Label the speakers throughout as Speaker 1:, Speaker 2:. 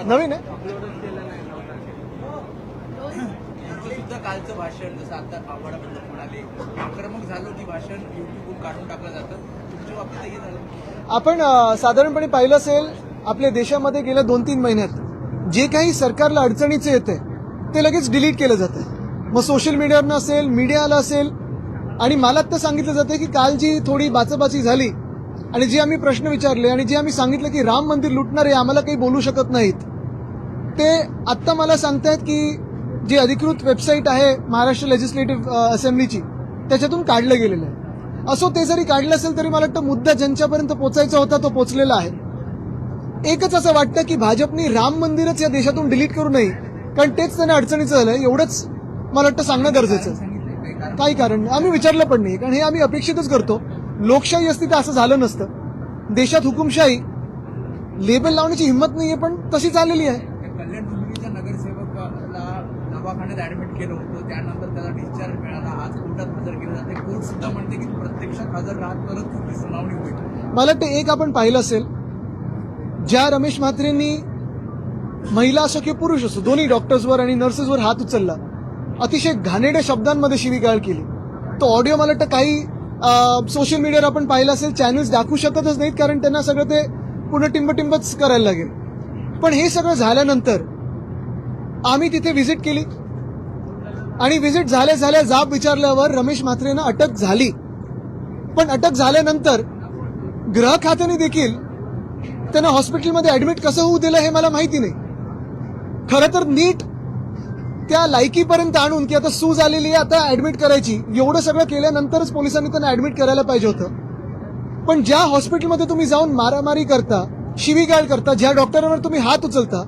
Speaker 1: नवीन आहे.
Speaker 2: सुद्धा कालचं भाषण जसं आता आव्हाडाबद्दल म्हणाले आक्रमक झालं की भाषण युट्यूबवरून काढून टाकलं जातं, तुमच्या बाबतीत हे झालं?
Speaker 1: आपण साधारणपणे पाहिलं असेल आपल्या देशामध्ये गेल्या 2-3 महिन्यात जे काही सरकारला अडचणीचं येते ते लगेच डिलीट केलं जातं. मग सोशल मीडियावरनं असेल, मीडियाला असेल, आणि मला तर सांगितलं जातं की काल जी थोडी बाचाबाची झाली आणि जे आम्ही प्रश्न विचारले आणि जे आम्ही सांगितलं की राम मंदिर लुटणारे आम्हाला काही बोलू शकत नाहीत, ते आत्ता मला सांगतायत की जी अधिकृत वेबसाईट आहे महाराष्ट्र लेजिस्लेटिव्ह असेंब्लीची त्याच्यातून काढलं गेलेलं आहे. असो, ते जरी काढलं असेल तरी मला वाटतं मुद्दा ज्यांच्यापर्यंत पोचायचा होता तो पोचलेला आहे. एकच असं वाटतं की भाजपनी राम मंदिरच या देशातून डिलीट करू नये, कारण तेच त्यांना अडचणीचं झालं. एवढंच मला वाटतं सांगणं गरजेचं आहे. काही कारण नाही, आम्ही विचारलं पण नाही, कारण हे आम्ही अपेक्षितच करतो. लोकशाही असती तर असं झालं नसतं. देशात हुकुमशाही लेबल लावण्याची हिंमत नाहीये, पण तशी चाललेली आहे.
Speaker 2: कल्याण डोंबिवलीच्या नगरसेवकाला दवाखान्यात ऍडमिट केलं होतं, त्यानंतर त्याला डिस्चार्ज मिळाला, आज कोर्टात हजर केलं जाते. कोर्ट सुद्धा म्हणते की प्रत्यक्षात हजर राहत परत कुठली सुनावणी होईल.
Speaker 1: मला वाटतं एक आपण पाहिलं असेल, ज्या रमेश म्हात्रेंनी महिला असो की पुरुष असो दोन्ही डॉक्टर्सवर आणि नर्सेसवर हात उचलला, अतिशय घाणेरड्या शब्दांमध्ये शिवीगाळ केली, तो ऑडिओ मला वाटतं काही सोशल मीडियावर आपण पाहिलं असेल, चॅनल्स दाखवू शकतच नाहीत, कारण त्यांना सगळं ते पूर्ण टिंबटिंबच करायला लागेल. पण हे सगळं झाल्यानंतर आम्ही तिथे व्हिजिट केली आणि व्हिजिट झाल्या जाब विचारल्यावर रमेश म्हात्रेंना अटक झाली. पण अटक झाल्यानंतर गृह खात्याने देखील त्यांना हॉस्पिटलमध्ये ऍडमिट कसं होऊ दिलं हे मला माहिती नाही. खरं तर नीट त्या लायकीपर्यंत आणून की आता सूज आलेली आहे, आता ऍडमिट करायची, एवढं सगळं केल्यानंतरच पोलिसांनी त्यांना ऍडमिट करायला पाहिजे होतं. पण ज्या हॉस्पिटलमध्ये तुम्ही जाऊन मारामारी करता, शिवीगाळ करता, ज्या डॉक्टरांवर तुम्ही हात उचलता,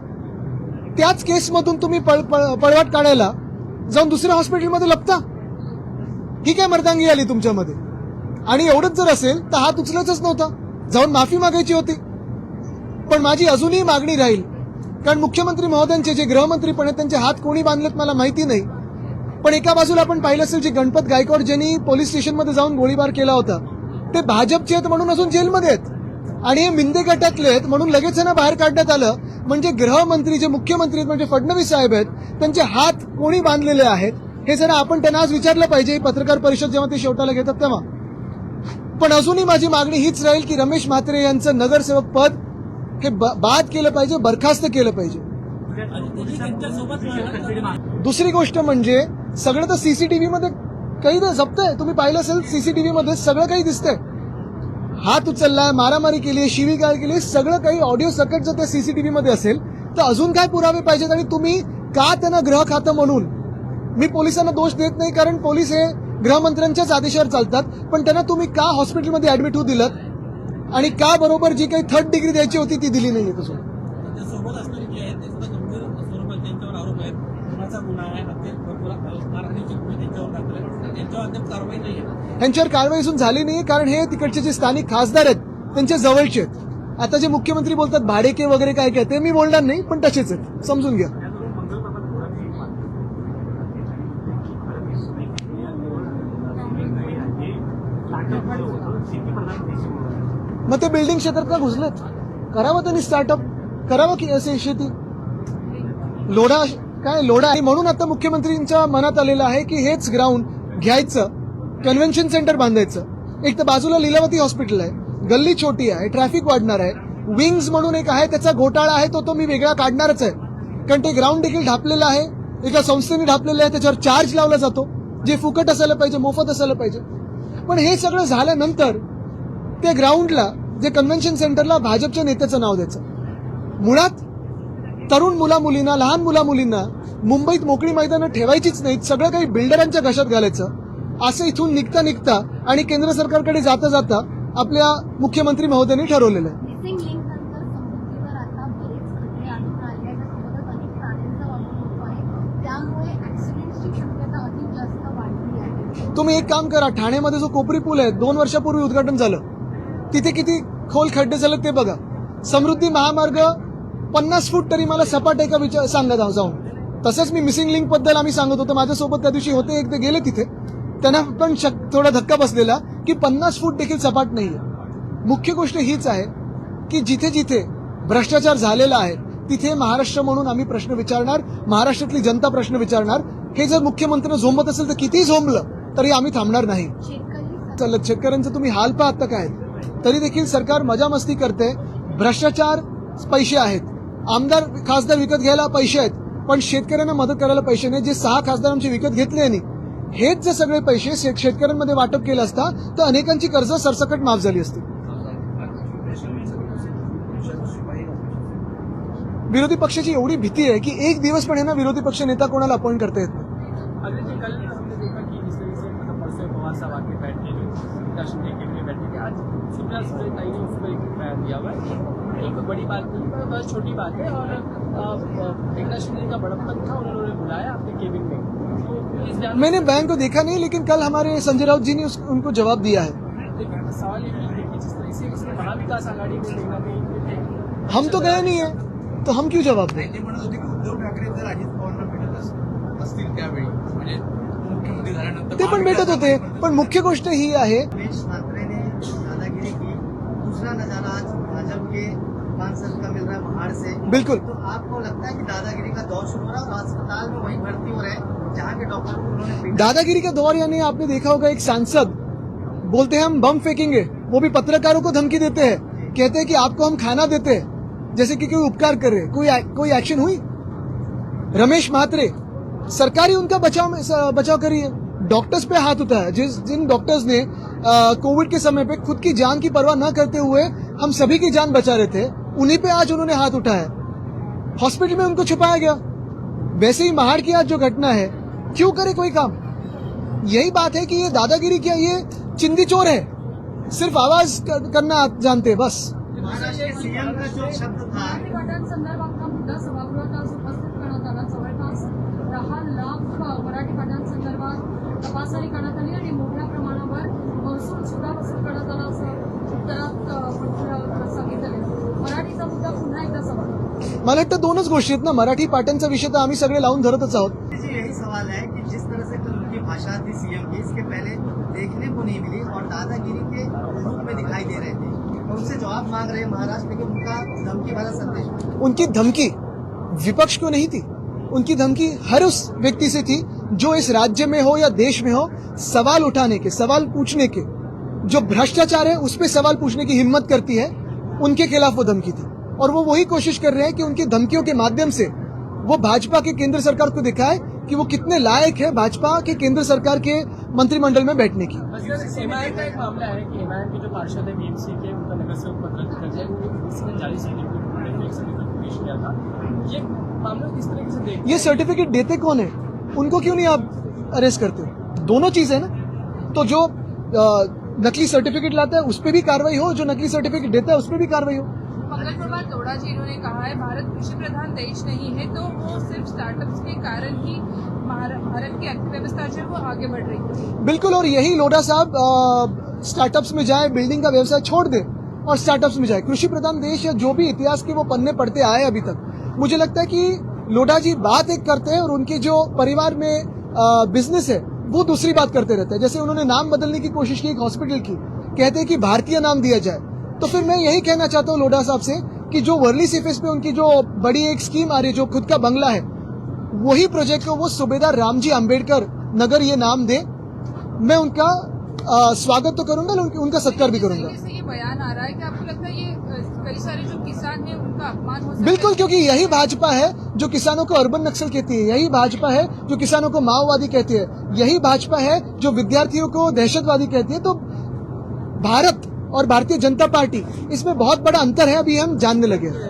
Speaker 1: त्याच केसमधून तुम्ही पळवाट काढायला जाऊन दुसऱ्या हॉस्पिटलमध्ये लपता, ही काय मर्दांगी आली तुमच्यामध्ये? आणि एवढंच जर असेल तर हात उचलायचाच नव्हता, जाऊन माफी मागायची होती. पण माझी अजूनही मागणी राहील, कारण मुख्यमंत्री महोदयांचे जे गृहमंत्री आहेत त्यांचे हात कोणी बांधलेत मला माहिती नाही. पण एका बाजूला आपण पाहिलं असेल, जे गणपत गायकवाड ज्यांनी पोलीस स्टेशनमध्ये जाऊन गोळीबार केला होता ते भाजपचे आहेत म्हणून अजून जेलमध्ये आहेत, आणि हे मिंदे गटातले आहेत म्हणून लगेच त्यांना बाहेर काढण्यात आलं. म्हणजे गृहमंत्री जे मुख्यमंत्री आहेत म्हणजे फडणवीस साहेब आहेत, त्यांचे हात कोणी बांधलेले आहेत हे जरा आपण त्यांना आज विचारलं पाहिजे, पत्रकार परिषद जेव्हा ते शेवटाला घेतात तेव्हा. पण अजूनही माझी मागणी हीच राहील की रमेश म्हात्रे यांचं नगरसेवक पद हे बाद केलं पाहिजे, बरखास्त केलं पाहिजे. दुसरी गोष्ट म्हणजे सगळं तर सीसीटीव्ही मध्ये काही जपतंय, तुम्ही पाहिलं असेल सीसीटीव्ही मध्ये सगळं काही दिसतंय. हात उचललाय, मारामारी केली, शिवीगाळ केली, सगळं काही ऑडिओ सकट जर त्या सीसीटीव्ही मध्ये असेल तर अजून काय पुरावे पाहिजेत? आणि तुम्ही का त्यांना गृह खातं म्हणून, मी पोलिसांना दोष देत नाही कारण पोलीस हे गृहमंत्र्यांच्याच आदेशावर चालतात, पण त्यांना तुम्ही का हॉस्पिटलमध्ये ऍडमिट होऊ दिलं आणि का बरोबर जी काही 3rd डिग्री द्यायची होती ती दिली नाहीये? तसं त्यांच्यावर कारवाई अजून झाली नाही, कारण हे तिकडचे जे स्थानिक खासदार आहेत त्यांच्या जवळचे आहेत. आता जे मुख्यमंत्री बोलतात भाडेके वगैरे काय काय, ते मी बोलणार नाही, पण तसेच आहेत, समजून घ्या. मग ते बिल्डिंग क्षेत्रात का घुसलेत? करावं त्यांनी स्टार्टअप, करावं की असे शेती लोढा काय लोढा. आणि म्हणून आता मुख्यमंत्र्यांच्या मनात आलेलं आहे की हेच ग्राउंड घ्यायचं, कन्व्हेन्शन सेंटर बांधायचं. एक तर बाजूला लीलावती हॉस्पिटल आहे, गल्ली छोटी आहे, ट्रॅफिक वाढणार आहे. विंग्स म्हणून एक आहे, त्याचा घोटाळा आहे, तो मी वेगळा काढणारच आहे, कारण ते ग्राउंड देखील ढापलेलं आहे, एका संस्थेने ढापलेलं आहे, त्याच्यावर चार्ज लावला जातो जे फुकट असायला पाहिजे, मोफत असायला पाहिजे. पण हे सगळं झाल्यानंतर त्या ग्राउंडला, जे कन्व्हेन्शन सेंटरला भाजपच्या नेत्याचं नाव द्यायचं. मुळात तरुण मुला-मुलींना, लहान मुला-मुलींना मुंबईत मोकळी मैदानं ठेवायचीच नाहीत, सगळं काही बिल्डरांच्या घशात घालायचं, असं इथून निघता निघता आणि केंद्र सरकारकडे जाता जाता आपल्या मुख्यमंत्री महोदयांनी ठरवलेलं आहे. तुम्ही एक काम करा, ठाण्यामध्ये जो कोपरी पूल आहे 2 वर्षापूर्वी उद्घाटन झालं, तिथे किती खोल खड्डे झाले ते बघा. समृद्धी महामार्ग 50 फूट तरी मला सपाट आहे का सांगा जाऊन. तसंच मी मिसिंग लिंक बद्दल आम्ही सांगत होतो, माझ्यासोबत त्या दिवशी होते एक, ते गेले तिथे, त्यांना पण थोडा धक्का बसलेला की 50 फूट देखील सपाट नाहीये. मुख्य गोष्ट हीच आहे की जिथे जिथे भ्रष्टाचार झालेला आहे तिथे महाराष्ट्र म्हणून आम्ही प्रश्न विचारणार, महाराष्ट्रातली जनता प्रश्न विचारणार. हे जर मुख्यमंत्र्यांना झोंबत असेल तर कितीही झोंबलं तरी आम्ही थांबणार नाही. चला, शेतकऱ्यांचं तुम्ही हाल पहा आता काय. तरी देखील सरकार मजा मस्ती करते. भ्रष्टाचार पैसे आहेत, आमदार खासदार विकत घ्यायला पैसे आहेत, पण शेतकऱ्यांना मदत करायला पैसे नाही. जे 6 खासदार आमचे विकत घेतले यांनी, हेच जे सगळे पैसे शेतकऱ्यांमध्ये वाटप केलं असता तर अनेकांची कर्ज सरसकट माफ झाली असती. विरोधी पक्षाची एवढी भीती आहे की एक दिवस पण यांना विरोधी पक्ष नेता कोणाला अपॉइंट करता येत नाही.
Speaker 3: अगर जी कल हमने देखा कि इस तरह से मतलब परसों पवार साहब आके बैठ के जो राष्ट्रीय के लिए बैठे थे, आज शिवराज ताई ने उसको एक बयान दिया हुआ है. एक बड़ी बात नहीं, बहुत छोटी बात है. और एकनाथ शिंदे का बड़प्पन था, उन्होंने बुलाया अपने केबिन में. तो इस बयान
Speaker 1: मैंने बयान को देखा नहीं, लेकिन कल हमारे संजय राउत जी ने उनको जवाब दिया है.
Speaker 3: लेकिन सवाल ये है कि जिस तरह से उसने महाविकास आघाड़ी में देखा नहीं,
Speaker 1: हम तो गए नहीं है तो हम क्यों जवाब दें.
Speaker 2: ते म्हणत होते की उद्धव ठाकरे जर अजित पवारांना भेटत असतील त्यावेळी, म्हणजे मुख्यमंत्री झाल्यानंतर
Speaker 1: ते पण भेटत होते. पण मुख्य गोष्ट ही आहे,
Speaker 4: रमेश मात्रे ने दादागिरी की. दूसरा नजारा आज भाजपा के सांसद का मिल रहा है पहाड़ से.
Speaker 1: बिल्कुल.
Speaker 4: तो आपको लगता है कि दादागिरी का दौर शुरू हो रहा है और अस्पताल में वही भर्ती हो रहे हैं जहाँ के डॉक्टर को उन्होंने
Speaker 1: दादागिरी का दौर यानी आपने देखा होगा एक सांसद बोलते हैं हम बम फेंकेंगे, वो भी पत्रकारों को धमकी देते हैं, कहते हैं कि आपको हम खाना देते हैं, जैसे कि कोई उपकार कर रहे. कोई एक्शन हुई. रमेश म्हात्रे सरकारी उनका बचाव करी है. डॉक्टर्स पे हाथ उठाया. जिन डॉक्टर्स ने कोविड के समय पे खुद की जान की परवाह न करते हुए हम सभी की जान बचा रहे थे, उन्हीं पे आज उन्होंने हाथ उठाया. हॉस्पिटल में उनको छुपाया गया. वैसे ही महाड़ की आज जो घटना है, क्यों करे कोई काम. यही बात है कि ये दादागिरी क्या, ये चिंदी चोर है, सिर्फ आवाज करना जानते हैं बस.
Speaker 4: महाराष्ट्र के सीएम का जो शब्द था
Speaker 5: मराठी पाठांसंदर्भातला मुद्दा सभागृहात आज उपस्थित करण्यात आला. जवळपास 10 लाख मराठी पाठांसंदर्भात तपासणी करण्यात आली आणि मोठ्या प्रमाणावर महसूल सुद्धा वसूल करण्यात आला असं उत्तरात सांगितलं. मराठीचा मुद्दा पुन्हा एकदा सभागृहात.
Speaker 1: मला वाटतं दोनच गोष्टी आहेत ना. मराठी पाट्यांचा विषय तर आम्ही सगळे लावून धरतच आहोत.
Speaker 4: जी यही सवाल है कि जिस तरह से कल उनकी भाषा थी सीएम की, इसके पहले देखने को नहीं मिली और दादागिरी के रूप में दिखाई दे रहे थे. उनसे जवाब मांग रहे हैं महाराष्ट्र, लेकिन उनका धमकी भरा संदेश.
Speaker 1: उनकी धमकी विपक्ष को नहीं थी, उनकी धमकी हर उस व्यक्ति से थी जो इस राज्य में हो या देश में हो, सवाल उठाने के, सवाल पूछने के, जो भ्रष्टाचार है उस पर सवाल पूछने की हिम्मत करती है, उनके खिलाफ वो धमकी थी. और वो वही कोशिश कर रहे हैं कि उनकी धमकियों के माध्यम से वो भाजपा के केंद्र सरकार को दिखाए कि वो कितने लायक है भाजपा के केंद्र सरकार के मंत्रिमंडल में बैठने की.
Speaker 3: एमआईएम का एक मामला है कि एमआईएम के जो पार्षद है बीएमसी के, उनका नगर सेवक पद रद्द कर दिया क्योंकि किसी ने जाली सर्टिफिकेट पेश किया था. ये मामला किस तरीके से देखते
Speaker 1: ये सर्टिफिकेट देते कौन है, उनको क्यों नहीं आप अरेस्ट करते. दोनों चीज है ना. तो जो नकली सर्टिफिकेट लाता है उस पर भी कार्रवाई हो, जो नकली सर्टिफिकेट देता है उस पर भी कार्रवाई हो.
Speaker 5: मंगल प्रभात लोढ़ा जी इन्होंने कहा है भारत कृषि प्रधान देश नहीं है, तो वो सिर्फ स्टार्टअप्स के कारण ही भारत की अर्थव्यवस्था जो है वो आगे बढ़ रही है.
Speaker 1: बिल्कुल. और यही लोढ़ा साहब स्टार्टअप्स में जाए, बिल्डिंग का व्यवसाय छोड़ दे और स्टार्टअप्स में जाए. कृषि प्रधान देश या जो भी इतिहास के वो पन्ने पढ़ते आए अभी तक, मुझे लगता है कि लोढ़ा जी बात एक करते हैं और उनके जो परिवार में बिजनेस है वो दूसरी बात करते रहते हैं. जैसे उन्होंने नाम बदलने की कोशिश की एक हॉस्पिटल की, कहते हैं कि भारतीय नाम दिया जाए. तो फिर मैं यही कहना चाहता हूँ लोढ़ा साहब से कि जो वर्ली सीफेस पे उनकी जो बड़ी एक स्कीम आ रही है, जो खुद का बंगला है, वही प्रोजेक्ट को वो सूबेदार रामजी अंबेडकर नगर ये नाम दे. मैं उनका स्वागत तो करूंगा, उनका सत्कार भी करूंगा.
Speaker 5: ये बयान आ रहा है कि आपको लगता है ये कई सारे जो किसान हैं उनका अपमान हो सकता है.
Speaker 1: बिल्कुल, क्योंकि यही भाजपा है जो किसानों को अर्बन नक्सल कहती है, यही भाजपा है जो किसानों को माओवादी कहती है, यही भाजपा है जो विद्यार्थियों को दहशतवादी कहती है. तो भारत और भारतीय जनता पार्टी, इसमें बहुत बड़ा अंतर है, अभी हम जानने लगे हैं.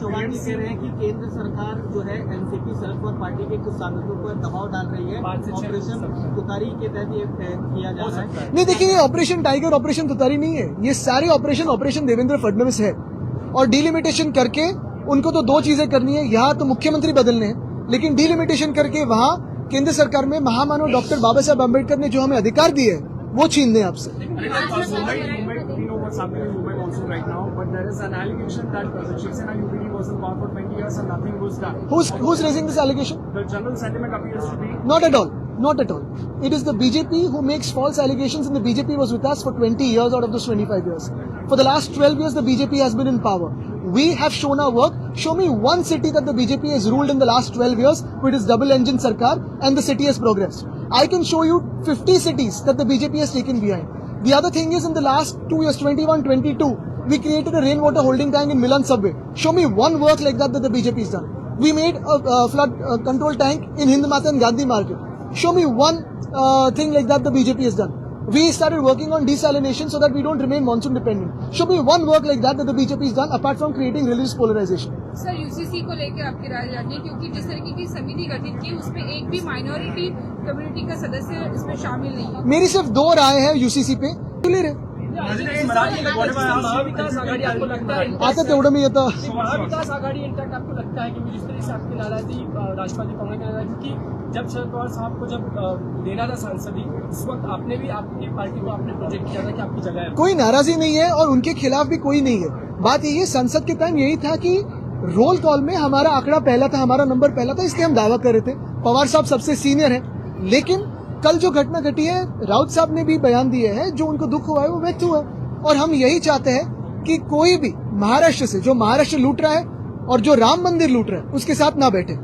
Speaker 4: चौहान जी कह रहे हैं कि केंद्र सरकार जो है एनसीपी शरद पवार पार्टी के कुछ सांसदों पर दबाव डाल रही है. ऑपरेशन तुतारी के तहत ये किया जा रहा है.
Speaker 1: नहीं, देखिए, ये ऑपरेशन टाइगर, ऑपरेशन तुतारी नहीं है. ये सारे ऑपरेशन देवेंद्र फडणवीस है. और डिलिमिटेशन करके उनको तो दो चीजें करनी है. यहाँ तो मुख्यमंत्री बदलने हैं, लेकिन डिलिमिटेशन करके वहाँ केंद्र सरकार में महामानव डॉक्टर बाबा साहब अम्बेडकर ने जो हमें अधिकार दिए वो छीन दें आपसे.
Speaker 3: what's happening in Mumbai also right now, but there is an allegation that Shiv Sena UPD was in power for 20 years and nothing was done.
Speaker 1: Who's raising this allegation?
Speaker 3: The general sentiment appears to be
Speaker 1: Not at all. Not at all. It is the BJP who makes false allegations, and the BJP was with us for 20 years out of those 25 years. For the last 12 years, the BJP has been in power. We have shown our work. Show me one city that the BJP has ruled in the last 12 years with its double engine sarkar and the city has progressed. I can show you 50 cities that the BJP has taken behind. The other thing is, in the last 2 years, 21-22, we created a rainwater holding tank in Milan subway. Show me one work like that the BJP has done. We made a flood control tank in Hind Mata and Gandhi Market. Show me one thing like that the BJP has done. We started working on desalination so that we don't remain monsoon dependent. Show me one work like that the BJP has done apart from creating religious polarization.
Speaker 5: Sir UCC को लेकर आपकी राय जाननी है, क्योंकि जिस तरीके की समिति गठित की उसमें एक भी माइनॉरिटी कम्युनिटी का सदस्य इसमें शामिल नहीं है।
Speaker 1: मेरी सिर्फ 2 राय है यूसीसी पे, ले रहे
Speaker 3: महाविकास आघाड़ी आपको लगता है
Speaker 1: आता तेवढं मी आता
Speaker 3: महाविकास आघाड़ी इंटैक्ट आपको लगता है, क्योंकि जिस तरह से आपकी नाराजगी राष्ट्रवादी कांग्रेस की नाराजगी की, जब शरद पवार साहब को जब देना था सांसदी, उस वक्त आपने भी आपकी पार्टी को आपने प्रोजेक्ट किया था कि आपकी जगह है।
Speaker 1: कोई नाराजगी नहीं है और उनके खिलाफ भी कोई नहीं है। बात यही है, संसद के टाइम यही था कि रोल कॉल में हमारा आंकड़ा पहला था, हमारा नंबर पहला था, इसलिए हम दावा कर रहे थे। पवार साहब सबसे सीनियर है, लेकिन कल जो घटना घटी है, राउत साहब ने भी बयान दिए हैं, जो उनको दुख हुआ है वो व्यक्त हुआ, और हम यही चाहते हैं कि कोई भी महाराष्ट्र से जो महाराष्ट्र लूट रहा है और जो राम मंदिर लूट रहा है उसके साथ ना बैठे।